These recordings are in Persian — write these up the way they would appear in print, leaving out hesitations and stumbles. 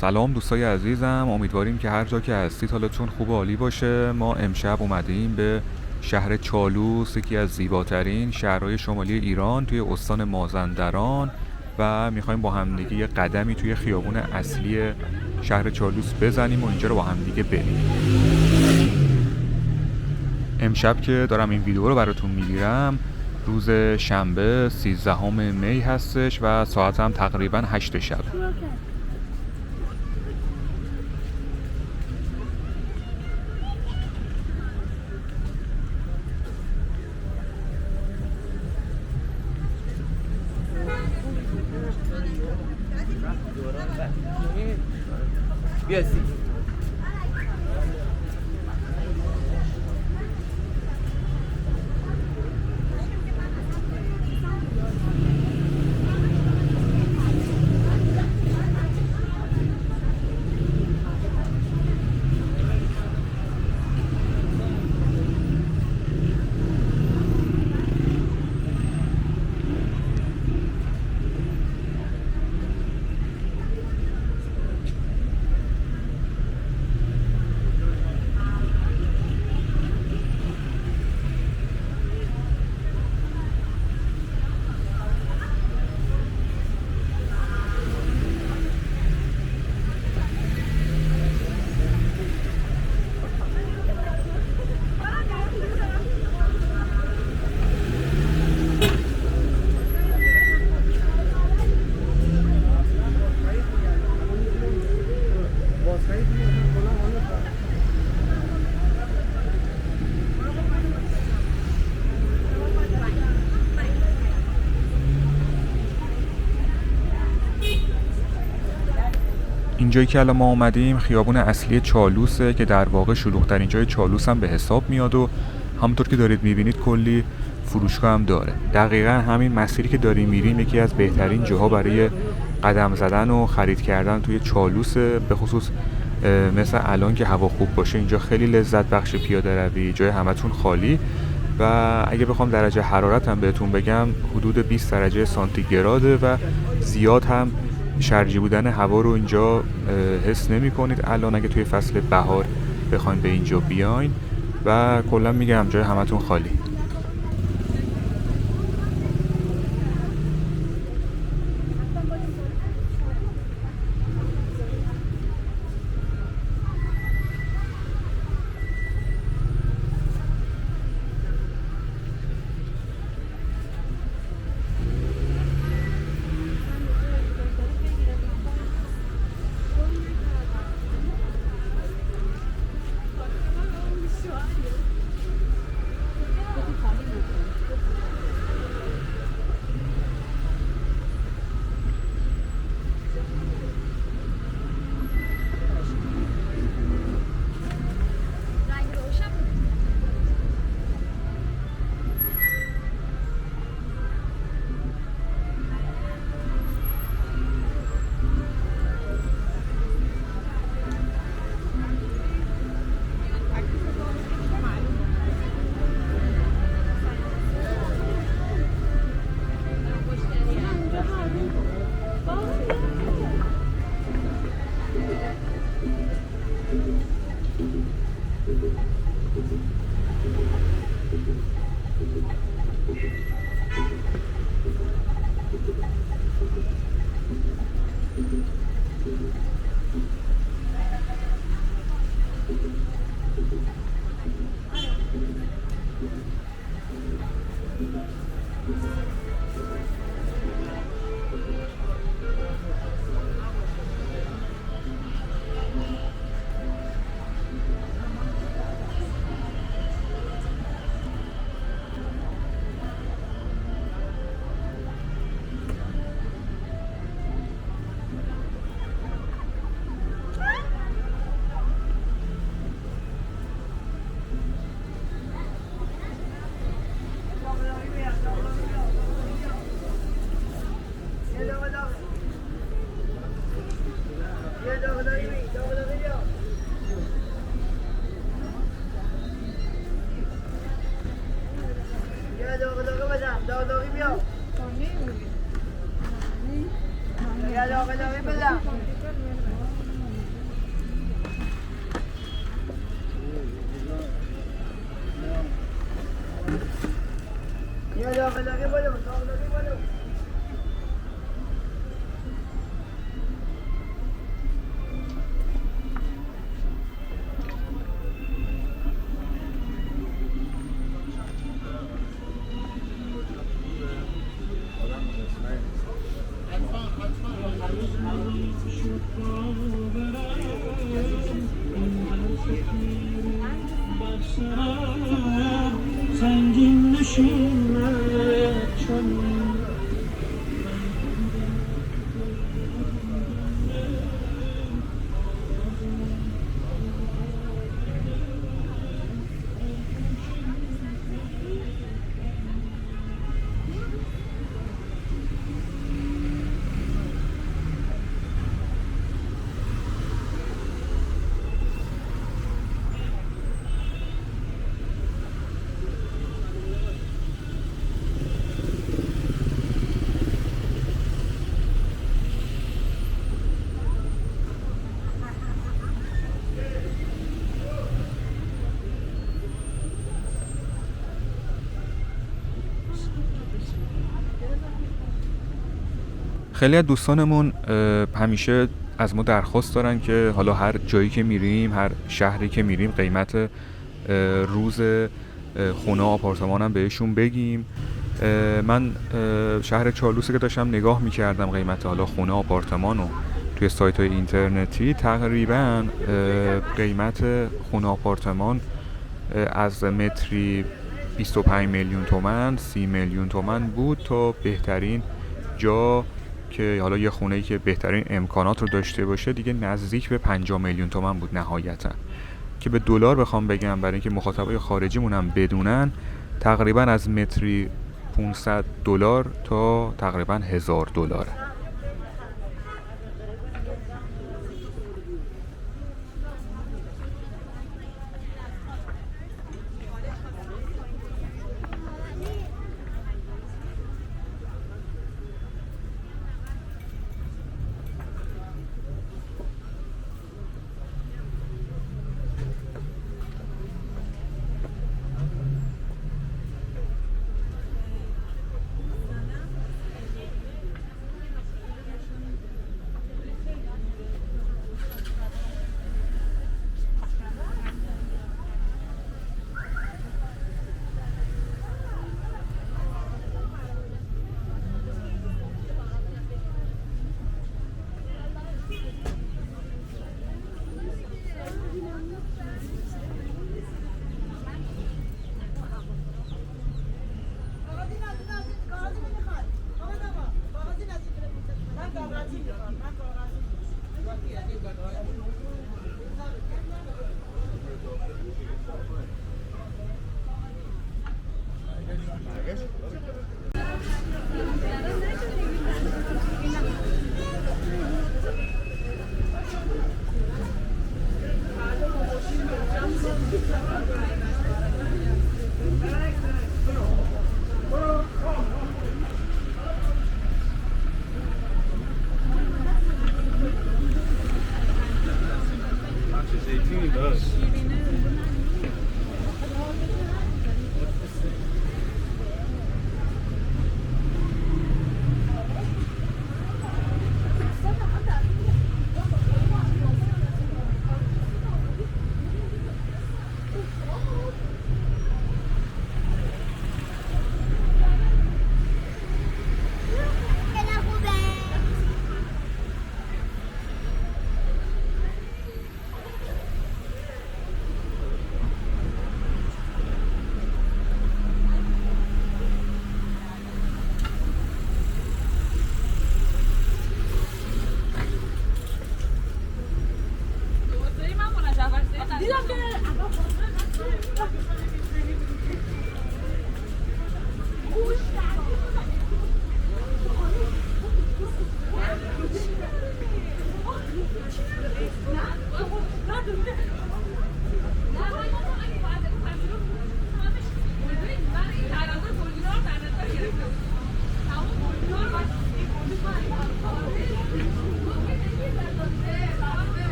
سلام دوستای عزیزم، امیدواریم که هر جا که هستید حالتون خوب و عالی باشه. ما امشب اومدیم به شهر چالوس، یکی از زیباترین شهرهای شمالی ایران توی استان مازندران و میخوایم با همدیگه یه قدمی توی خیابون اصلی شهر چالوس بزنیم و اینجا رو با همدیگه بریم. امشب که دارم این ویدیو رو براتون میگیرم روز شنبه 13 می هستش و ساعت هم تقریبا 8 شب. اینجایی که الان ما اومدیم خیابون اصلی چالوسه که در واقع شلوغ‌ترین جای چالوس هم به حساب میاد و همونطور که دارید میبینید کلی فروشگاه هم داره. دقیقا همین مسیری که داریم میریم یکی از بهترین جاها برای قدم زدن و خرید کردن توی چالوسه، به خصوص مثل الان که هوا خوب باشه. اینجا خیلی لذت بخش پیاده روی، جای همتون خالی و اگه بخوام درجه حرارت هم بهتون بگم حدود 20 درجه سانتیگراده و زیاد هم شرجی بودن هوا رو اینجا حس نمی کنید الان اگه توی فصل بهار بخواید به اینجا بیاین و کلا میگم جای همتون خالی. زنگین نشینه چنین خیلی از دوستانمون همیشه از ما درخواست دارن که حالا هر جایی که میریم، هر شهری که میریم، قیمت روز خونه و آپارتمانم بهشون بگیم. من شهر چالوسه که داشتم نگاه میکردم قیمت حالا خونه و آپارتمانو توی سایت های اینترنتی، تقریبا قیمت خونه و آپارتمان از متری 25 میلیون تومن 30 میلیون تومن بود تا بهترین جا که حالا یه خونه‌ای که بهترین امکانات رو داشته باشه دیگه نزدیک به 50 میلیون تومن بود نهایتا. که به دلار بخوام بگم برای اینکه مخاطبای خارجیمون هم بدونن، تقریبا از متری 500 دلار تا تقریبا 1000 دلاره.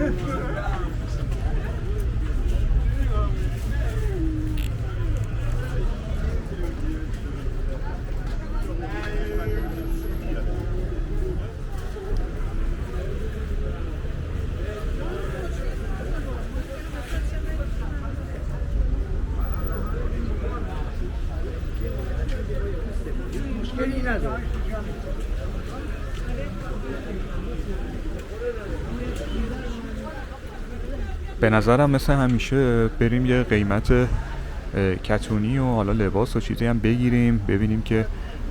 به نظرم مثل همیشه بریم یه قیمت کتونی و حالا لباس و چیزی هم بگیریم، ببینیم که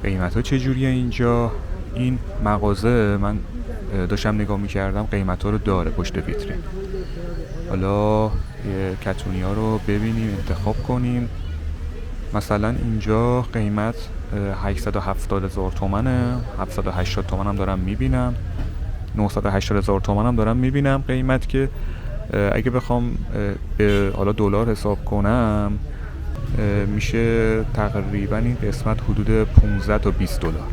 قیمت ها چجوریه اینجا. این مغازه من داشتم نگاه میکردم قیمت ها رو داره پشت ویترین. حالا یه کتونی ها رو ببینیم انتخاب کنیم. مثلا اینجا قیمت 870,000 تومنه، 780 تومن هم دارم میبینم، 980,000 تومن هم دارم میبینم قیمت، که اگه بخوام به حالا دلار حساب کنم میشه تقریبا این قسمت حدود 15 تا 20 دلار.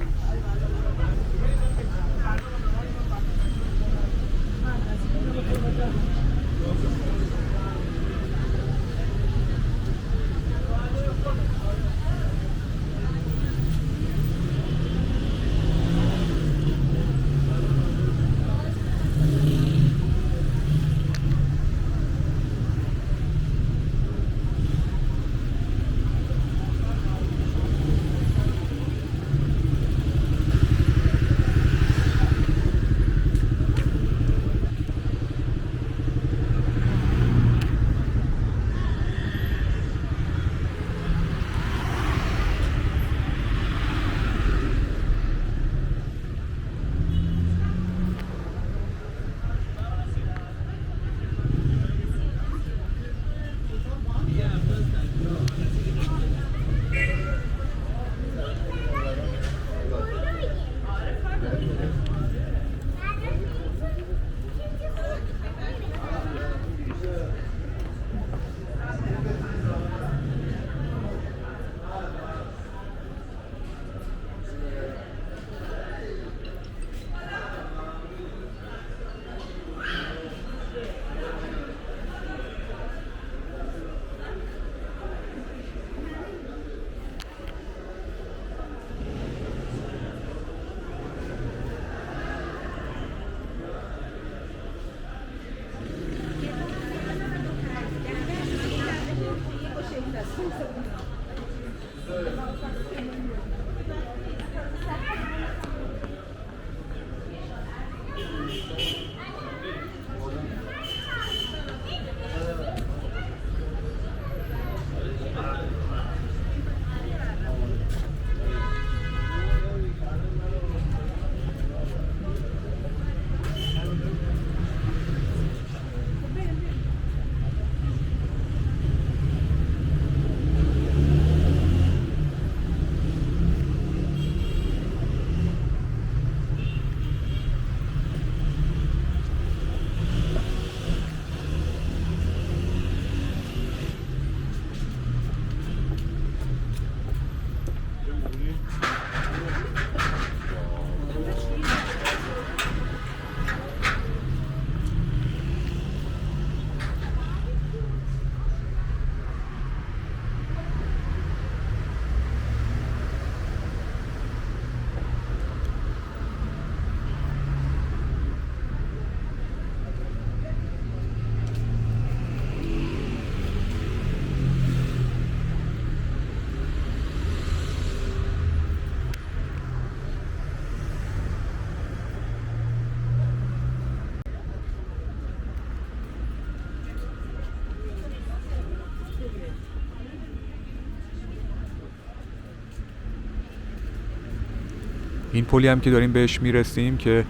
این پلی هم که داریم بهش میرسیم که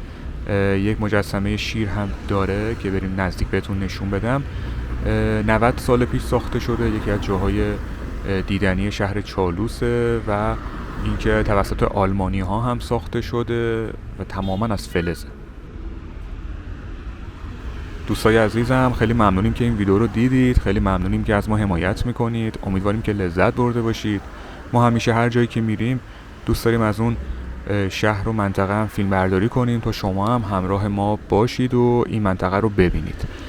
یک مجسمه شیر هم داره که بریم نزدیک بهتون نشون بدم. 90 سال پیش ساخته شده، یکی از جاهای دیدنی شهر چالوسه و اینکه توسط آلمانی ها هم ساخته شده و تماما از فلزه. دوستای عزیزم خیلی ممنونیم که این ویدیو رو دیدید، خیلی ممنونیم که از ما حمایت میکنید، امیدواریم که لذت برده باشید. ما همیشه هر جایی که میریم دوست داریم از اون شهر و منطقه هم فیلم برداری کنیم تا شما هم همراه ما باشید و این منطقه رو ببینید.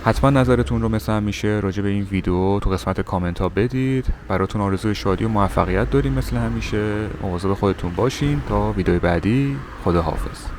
حتما نظرتون رو مثل همیشه راجع به این ویدیو تو قسمت کامنت ها بدید. براتون آرزوی شادی و موفقیت داریم مثل همیشه. مواظب خودتون باشین. تا ویدیو بعدی، خدا حافظ.